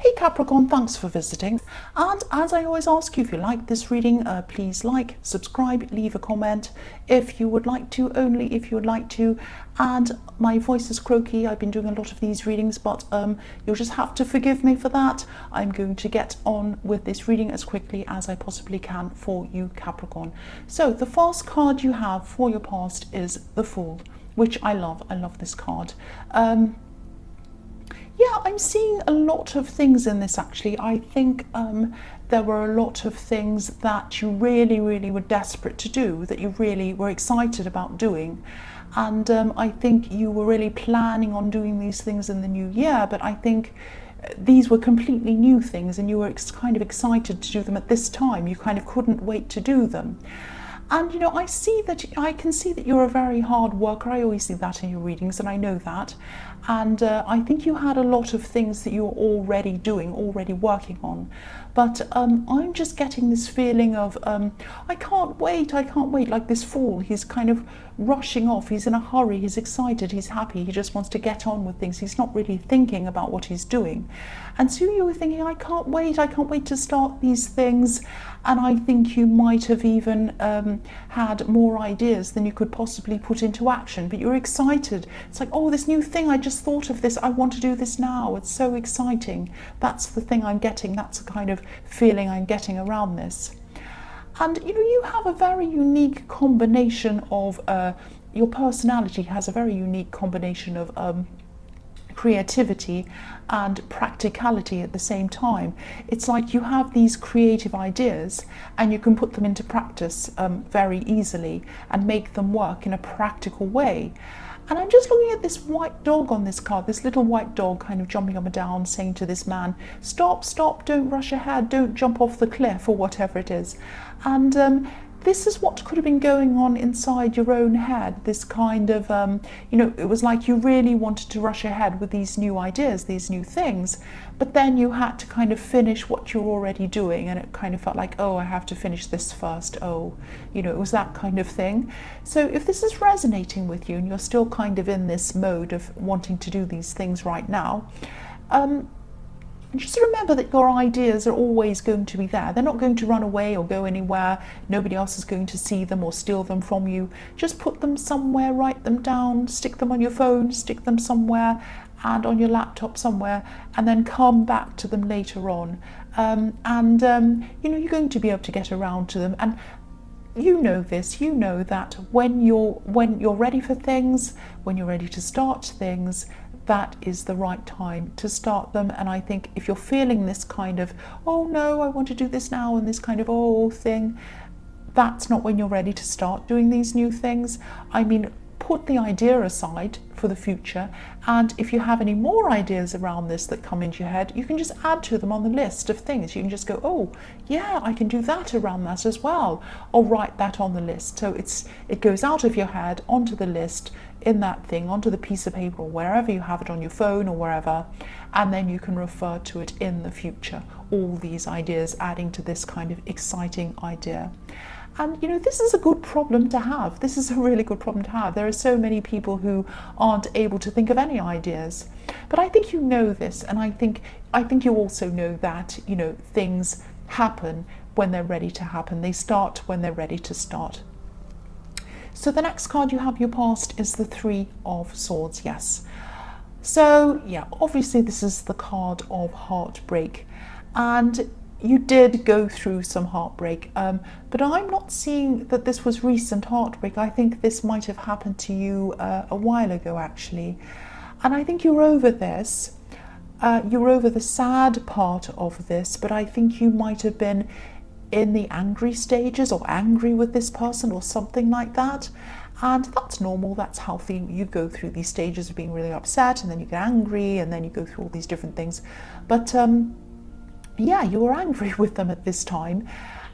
Hey Capricorn, thanks for visiting. And as I always ask you, if you like this reading, please like, subscribe, leave a comment if you would like to, only if you would like to. And my voice is croaky. I've been doing a lot of these readings, but you'll just have to forgive me for that. I'm going to get on with this reading as quickly as I possibly can for you, Capricorn. So the first card you have for your past is the Fool, which I love. I love this card. Yeah, I'm seeing a lot of things in this actually. I think there were a lot of things that you really were desperate to do, that you really were excited about doing. And I think you were really planning on doing these things in the new year, but I think these were completely new things and you were kind of excited to do them at this time. You kind of couldn't wait to do them. And you know, I can see that you're a very hard worker. I always see that in your readings, and I know that. And I think you had a lot of things that you were already doing, already working on. But I'm just getting this feeling of I can't wait, like this Fool. He's kind of rushing off, he's in a hurry, he's excited, he's happy, he just wants to get on with things. He's not really thinking about what he's doing. And so you were thinking, I can't wait to start these things. And I think you might have even had more ideas than you could possibly put into action, but you're excited. It's like, oh, this new thing, I just thought of this, I want to do this now, it's so exciting. That's the thing I'm getting, that's the kind of feeling I'm getting around this. And you know, you have a very unique combination of your personality has a very unique combination of creativity and practicality at the same time. It's like you have these creative ideas and you can put them into practice very easily and make them work in a practical way. And I'm just looking at this white dog on this card, this little white dog kind of jumping up and down, saying to this man, stop, don't rush ahead, don't jump off the cliff, or whatever it is. And this is what could have been going on inside your own head, this kind of, you know, it was like you really wanted to rush ahead with these new ideas, these new things, but then you had to kind of finish what you're already doing, and it kind of felt like, oh, I have to finish this first, oh, you know, it was that kind of thing. So if this is resonating with you and you're still kind of in this mode of wanting to do these things right now, just remember that your ideas are always going to be there. They're not going to run away or go anywhere. Nobody else is going to see them or steal them from you. Just put them somewhere, write them down, stick them on your phone, stick them somewhere, and on your laptop somewhere, and then come back to them later on. You know, you're going to be able to get around to them. And you know this, you know that when you're ready for things, when you're ready to start things, that is the right time to start them. And I think if you're feeling this kind of, oh no, I want to do this now, and this kind of oh thing, that's not when you're ready to start doing these new things. I mean, put the idea aside for the future, and if you have any more ideas around this that come into your head, you can just add to them on the list of things. You can just go, oh yeah, I can do that around that as well, or write that on the list. So it goes out of your head onto the list, in that thing, onto the piece of paper, or wherever you have it, on your phone or wherever, and then you can refer to it in the future, all these ideas adding to this kind of exciting idea. And you know, this is a good problem to have. This is a really good problem to have. There are so many people who aren't able to think of any ideas. But I think you know this, and I think you also know that, you know, things happen when they're ready to happen. They start when they're ready to start. So the next card you have your past is the Three of Swords, yes. So yeah, obviously this is the card of heartbreak. And you did go through some heartbreak, but I'm not seeing that this was recent heartbreak. I think this might have happened to you a while ago, actually. And I think you're over this. You're over the sad part of this, but I think you might have been in the angry stages, or angry with this person, or something like that. And that's normal, that's healthy. You go through these stages of being really upset, and then you get angry, and then you go through all these different things. But yeah, you were angry with them at this time.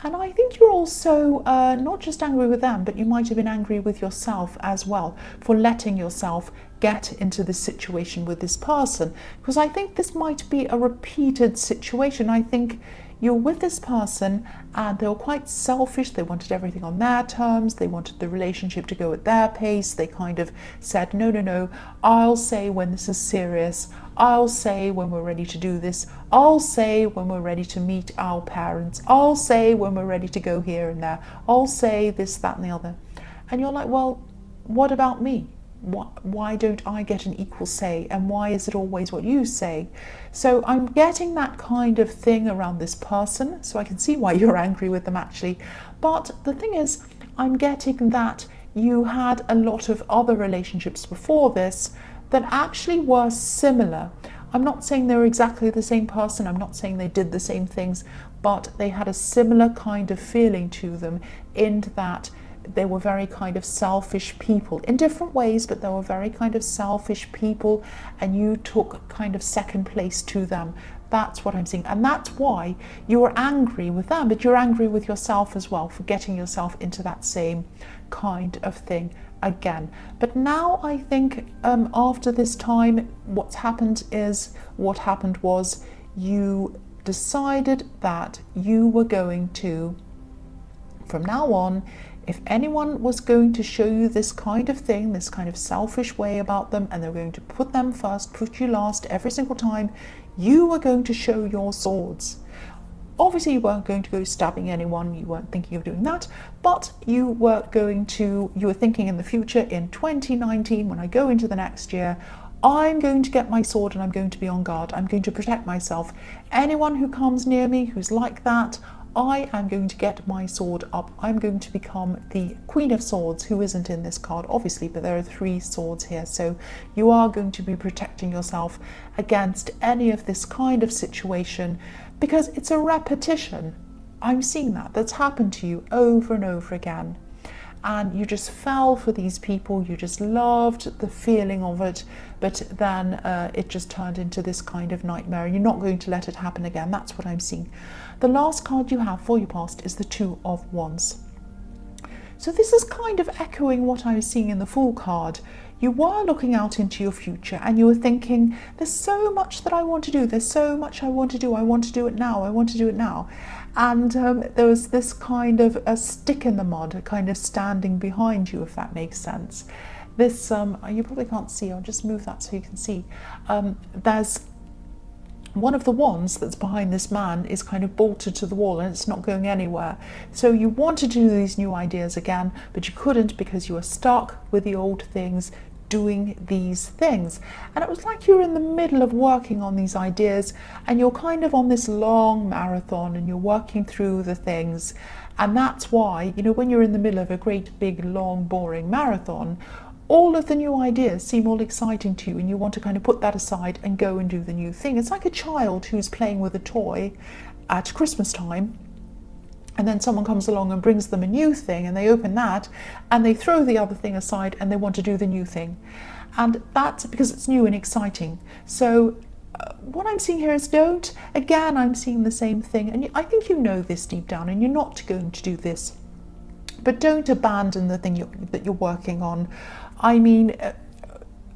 And I think you're also not just angry with them, but you might have been angry with yourself as well for letting yourself get into this situation with this person. Because I think this might be a repeated situation. I think you're with this person and they were quite selfish. They wanted everything on their terms. They wanted the relationship to go at their pace. They kind of said, no, no, no, I'll say when this is serious. I'll say when we're ready to do this. I'll say when we're ready to meet our parents. I'll say when we're ready to go here and there. I'll say this, that, and the other. And you're like, well, what about me? Why don't I get an equal say, and why is it always what you say? So I'm getting that kind of thing around this person, so I can see why you're angry with them actually. But the thing is, I'm getting that you had a lot of other relationships before this that actually were similar. I'm not saying they were exactly the same person, I'm not saying they did the same things, but they had a similar kind of feeling to them, in that they were very kind of selfish people in different ways, but they were very kind of selfish people, and you took kind of second place to them. That's what I'm seeing, and that's why you're angry with them, but you're angry with yourself as well for getting yourself into that same kind of thing again. But now I think after this time, what happened was you decided that you were going to, from now on, if anyone was going to show you this kind of thing, this kind of selfish way about them, and they're going to put them first, put you last every single time, you were going to show your swords. Obviously, you weren't going to go stabbing anyone, you weren't thinking of doing that, but you were thinking in the future, in 2019, when I go into the next year, I'm going to get my sword and I'm going to be on guard. I'm going to protect myself. Anyone who comes near me who's like that, I am going to get my sword up. I'm going to become the Queen of Swords, who isn't in this card, obviously, but there are 3 swords here. So you are going to be protecting yourself against any of this kind of situation, because it's a repetition. I'm seeing that's happened to you over and over again. And you just fell for these people, you just loved the feeling of it, but then it just turned into this kind of nightmare, and you're not going to let it happen again. That's what I'm seeing. The last card you have for your past is the 2 of Wands. So this is kind of echoing what I was seeing in the Fool card. You were looking out into your future and you were thinking, there's so much that I want to do, there's so much I want to do it now, I want to do it now. And there was this kind of a stick in the mud, kind of standing behind you, if that makes sense. This, you probably can't see, I'll just move that so you can see. There's one of the wands that's behind this man is kind of bolted to the wall and it's not going anywhere. So you wanted to do these new ideas again, but you couldn't because you were stuck with the old things, doing these things. And it was like you're in the middle of working on these ideas and you're kind of on this long marathon and you're working through the things. And that's why, you know, when you're in the middle of a great big long boring marathon, all of the new ideas seem all exciting to you and you want to kind of put that aside and go and do the new thing. It's like a child who's playing with a toy at Christmas time, and then someone comes along and brings them a new thing and they open that and they throw the other thing aside and they want to do the new thing. And that's because it's new and exciting. So what I'm seeing here is I'm seeing the same thing, and I think you know this deep down and you're not going to do this. But don't abandon the thing that you're working on. I mean,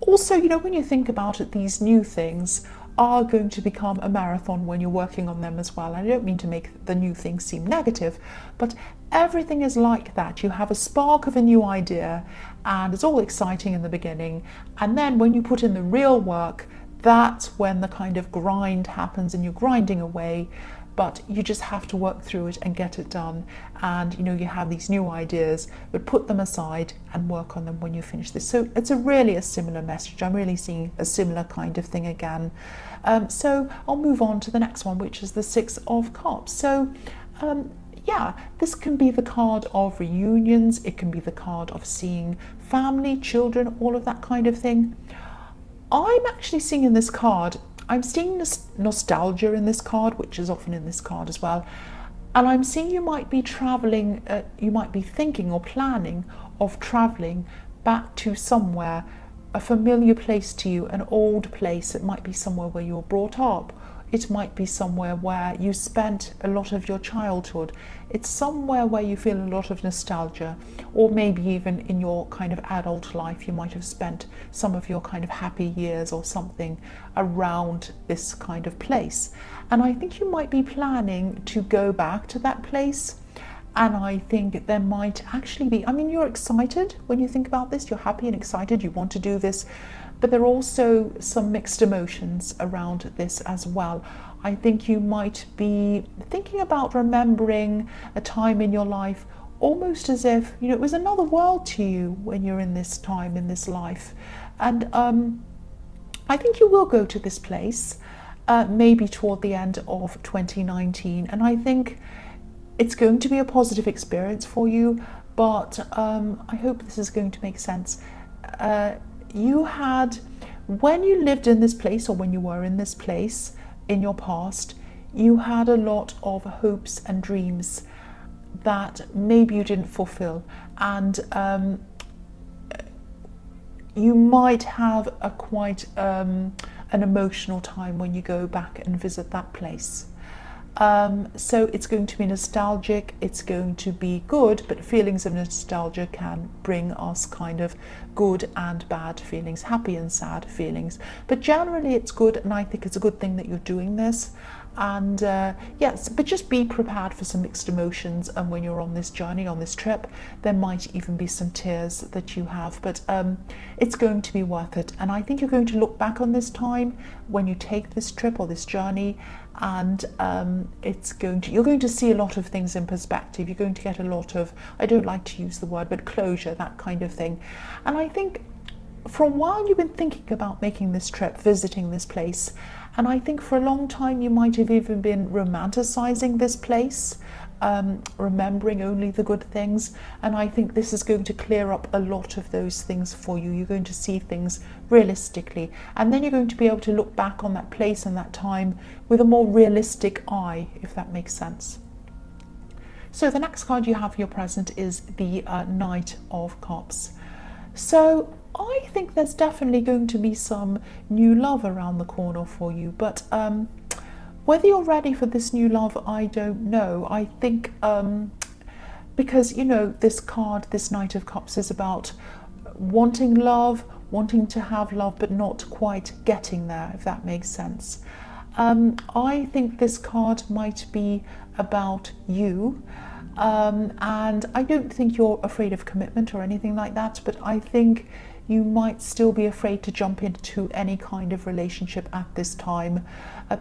also, you know, when you think about it, these new things are going to become a marathon when you're working on them as well. I don't mean to make the new things seem negative, but everything is like that. You have a spark of a new idea and it's all exciting in the beginning. And then when you put in the real work, that's when the kind of grind happens and you're grinding away. But you just have to work through it and get it done. And you know, you have these new ideas, but put them aside and work on them when you finish this. So it's really a similar message. I'm really seeing a similar kind of thing again. So I'll move on to the next one, which is the 6 of Cups. So yeah, this can be the card of reunions. It can be the card of seeing family, children, all of that kind of thing. I'm actually seeing in this card, I'm seeing this nostalgia in this card, which is often in this card as well. And I'm seeing you might be traveling, you might be thinking or planning of traveling back to somewhere, a familiar place to you, an old place. It might be somewhere where you were brought up. it might be somewhere where you spent a lot of your childhood. It's somewhere where you feel a lot of nostalgia, or maybe even in your kind of adult life you might have spent some of your kind of happy years or something around this kind of place. And I think you might be planning to go back to that place. And I think there might actually be, I mean, you're excited when you think about this, you're happy and excited, you want to do this, but there are also some mixed emotions around this as well. I think you might be thinking about remembering a time in your life almost as if, you know, it was another world to you when you're in this time, in this life. And I think you will go to this place, maybe toward the end of 2019. And I think it's going to be a positive experience for you, but I hope this is going to make sense. You had, when you lived in this place, or when you were in this place in your past, you had a lot of hopes and dreams that maybe you didn't fulfill, and you might have a quite an emotional time when you go back and visit that place. So it's going to be nostalgic, it's going to be good, but feelings of nostalgia can bring us kind of good and bad feelings, happy and sad feelings. But generally it's good, and I think it's a good thing that you're doing this. And yes, but just be prepared for some mixed emotions. And when you're on this journey, on this trip, there might even be some tears that you have, but it's going to be worth it. And I think you're going to look back on this time when you take this trip or this journey, and you're going to see a lot of things in perspective. You're going to get a lot of, I don't like to use the word, but closure, that kind of thing. And I think for a while you've been thinking about making this trip, visiting this place, and I think for a long time you might have even been romanticizing this place, remembering only the good things. And I think this is going to clear up a lot of those things for you. You're going to see things realistically, and then you're going to be able to look back on that place and that time with a more realistic eye, if that makes sense. So the next card you have for your present is the Knight of Cups. So I think there's definitely going to be some new love around the corner for you, but whether you're ready for this new love, I don't know. I think because, you know, this card, this Knight of Cups, is about wanting love, wanting to have love, but not quite getting there, if that makes sense. I think this card might be about you. And I don't think you're afraid of commitment or anything like that, but I think you might still be afraid to jump into any kind of relationship at this time,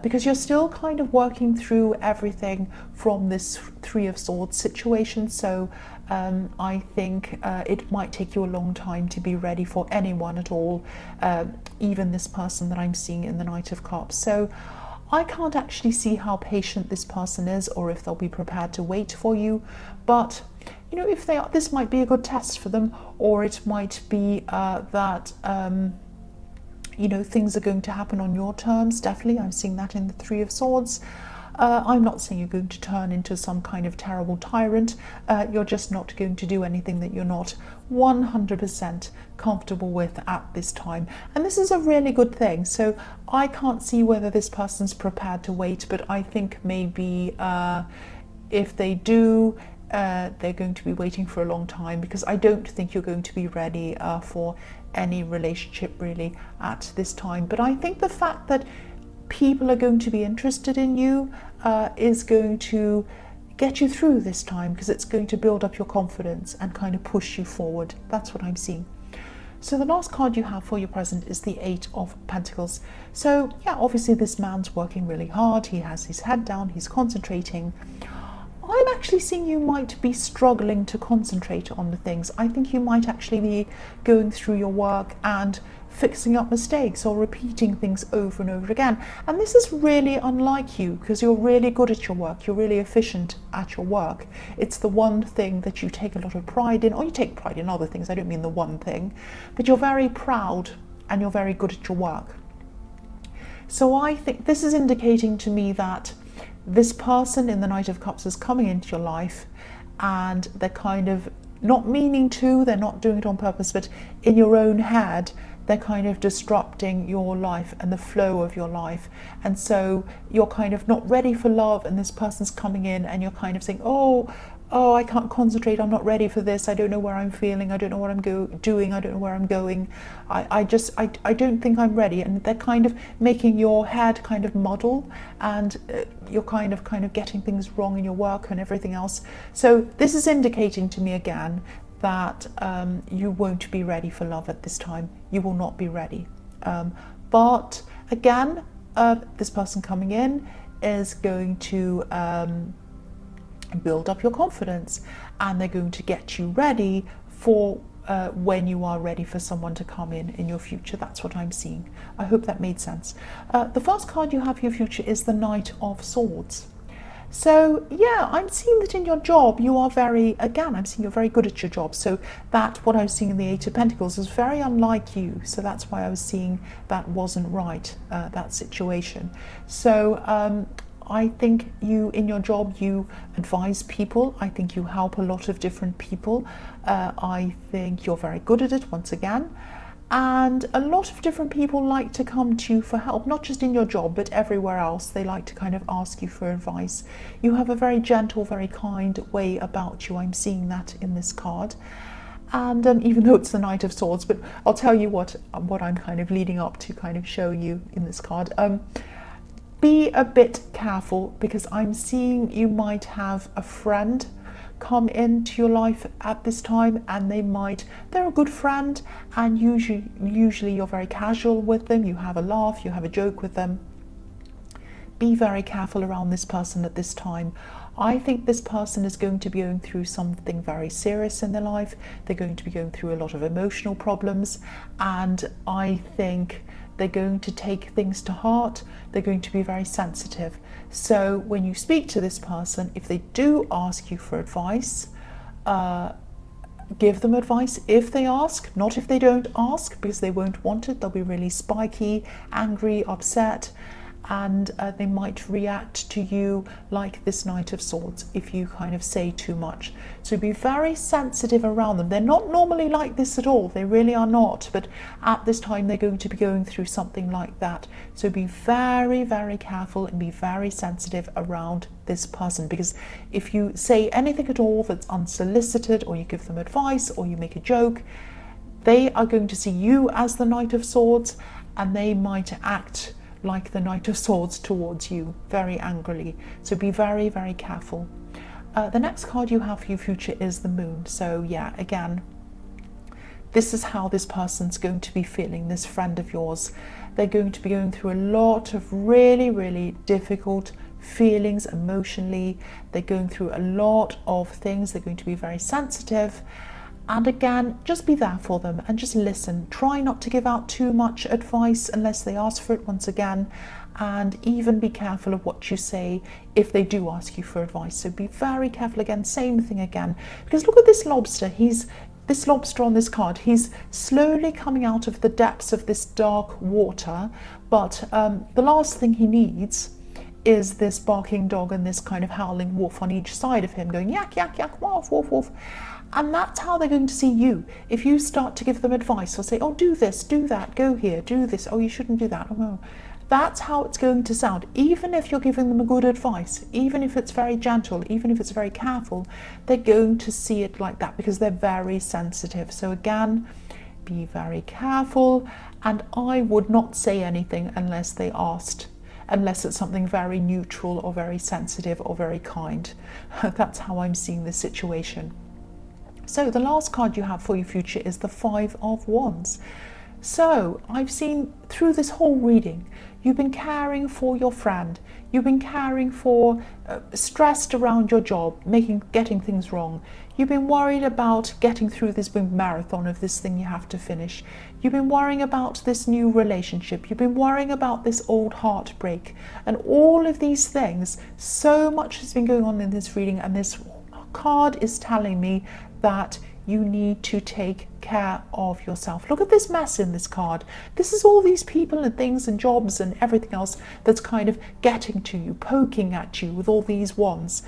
because you're still kind of working through everything from this Three of Swords situation. So I think it might take you a long time to be ready for anyone at all, even this person that I'm seeing in the Knight of Cups. So I can't actually see how patient this person is, or if they'll be prepared to wait for you. But you know, if they are, this might be a good test for them, or it might be that you know, things are going to happen on your terms. Definitely, I'm seeing that in the Three of Swords. I'm not saying you're going to turn into some kind of terrible tyrant. You're just not going to do anything that you're not 100% comfortable with at this time. And this is a really good thing. So I can't see whether this person's prepared to wait, but I think maybe if they do, they're going to be waiting for a long time, because I don't think you're going to be ready for any relationship really at this time. But I think the fact that people are going to be interested in you is going to get you through this time, because it's going to build up your confidence and kind of push you forward. That's what I'm seeing. So the last card you have for your present is the Eight of Pentacles. So yeah, obviously this man's working really hard. He has his head down, he's concentrating. I'm actually seeing you might be struggling to concentrate on the things. I think you might actually be going through your work and fixing up mistakes or repeating things over and over again. And this is really unlike you, because you're really good at your work. You're really efficient at your work. It's the one thing that you take a lot of pride in, or you take pride in other things. I don't mean the one thing, but you're very proud and you're very good at your work. So I think this is indicating to me that this person in the Knight of Cups is coming into your life, and they're kind of not meaning to, they're not doing it on purpose, but in your own head, they're kind of disrupting your life and the flow of your life. And so you're kind of not ready for love, and this person's coming in and you're kind of saying, oh, I can't concentrate, I'm not ready for this, I don't know where I'm feeling, I don't know what I'm doing, I don't know where I'm going, I don't think I'm ready. And they're kind of making your head kind of muddle, and you're kind of getting things wrong in your work and everything else. So this is indicating to me again that you won't be ready for love at this time. You will not be ready. But again, this person coming in is going to build up your confidence, and they're going to get you ready for when you are ready for someone to come in your future. That's what I'm seeing. I hope that made sense. The first card you have for your future is the Knight of Swords. So yeah, I'm seeing that in your job you are I'm seeing you're very good at your job. So that, what I was seeing in the Eight of Pentacles, is very unlike you. So that's why I was seeing that wasn't right, that situation. So I think you, in your job, you advise people. I think you help a lot of different people. I think you're very good at it, once again. And a lot of different people like to come to you for help, not just in your job, but everywhere else. They like to kind of ask you for advice. You have a very gentle, very kind way about you. I'm seeing that in this card. And even though it's the Knight of Swords, but I'll tell you what I'm kind of leading up to kind of show you in this card. Be a bit careful, because I'm seeing you might have a friend come into your life at this time, and they're a good friend, and usually you're very casual with them, you have a laugh, you have a joke with them. Be very careful around this person at this time. I think this person is going to be going through something very serious in their life. They're going to be going through a lot of emotional problems, and I think they're going to take things to heart. They're going to be very sensitive. So when you speak to this person, if they do ask you for advice, give them advice if they ask, not if they don't ask, because they won't want it. They'll be really spiky, angry, upset, and they might react to you like this Knight of Swords if you kind of say too much. So be very sensitive around them. They're not normally like this at all, they really are not, but at this time they're going to be going through something like that. So be very, very careful and be very sensitive around this person, because if you say anything at all that's unsolicited, or you give them advice, or you make a joke, they are going to see you as the Knight of Swords, and they might act like the Knight of Swords towards you very angrily. So be very, very careful. The next card you have for your future is the Moon. So yeah, again, this is how this person's going to be feeling, this friend of yours. They're going to be going through a lot of really, really difficult feelings emotionally. They're going through a lot of things. They're going to be very sensitive. And again, just be there for them and just listen. Try not to give out too much advice unless they ask for it, once again. And even be careful of what you say if they do ask you for advice. So be very careful again, same thing again. Because look at this lobster. This lobster on this card, he's slowly coming out of the depths of this dark water. But the last thing he needs is this barking dog and this kind of howling wolf on each side of him going yak, yak, yak, wolf, wolf, wolf. And that's how they're going to see you. If you start to give them advice or say, oh, do this, do that, go here, do this, oh, you shouldn't do that. Oh, that's how it's going to sound. Even if you're giving them a good advice, even if it's very gentle, even if it's very careful, they're going to see it like that because they're very sensitive. So again, be very careful. And I would not say anything unless they asked, unless it's something very neutral or very sensitive or very kind. That's how I'm seeing this situation. So the last card you have for your future is the Five of Wands. So I've seen through this whole reading, you've been caring for your friend, you've been caring for, stressed around your job, getting things wrong. You've been worried about getting through this big marathon of this thing you have to finish. You've been worrying about this new relationship. You've been worrying about this old heartbreak. And all of these things, so much has been going on in this reading, and this card is telling me that you need to take care of yourself. Look at this mess in this card. This is all these people and things and jobs and everything else that's kind of getting to you, poking at you with all these wands.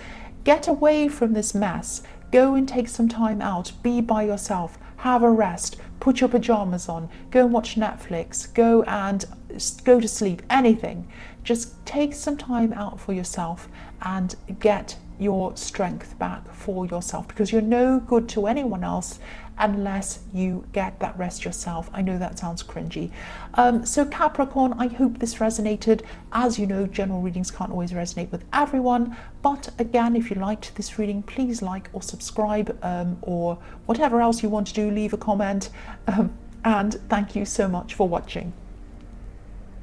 Get away from this mess. Go and take some time out. Be by yourself. have a rest, put your pajamas on, go and watch Netflix, go to sleep, anything. Just take some time out for yourself and get your strength back for yourself, because you're no good to anyone else unless you get that rest yourself. I know that sounds cringy. So Capricorn, I hope this resonated. As you know, general readings can't always resonate with everyone, but again, if you liked this reading, please like or subscribe, or whatever else you want to do, leave a comment, and thank you so much for watching.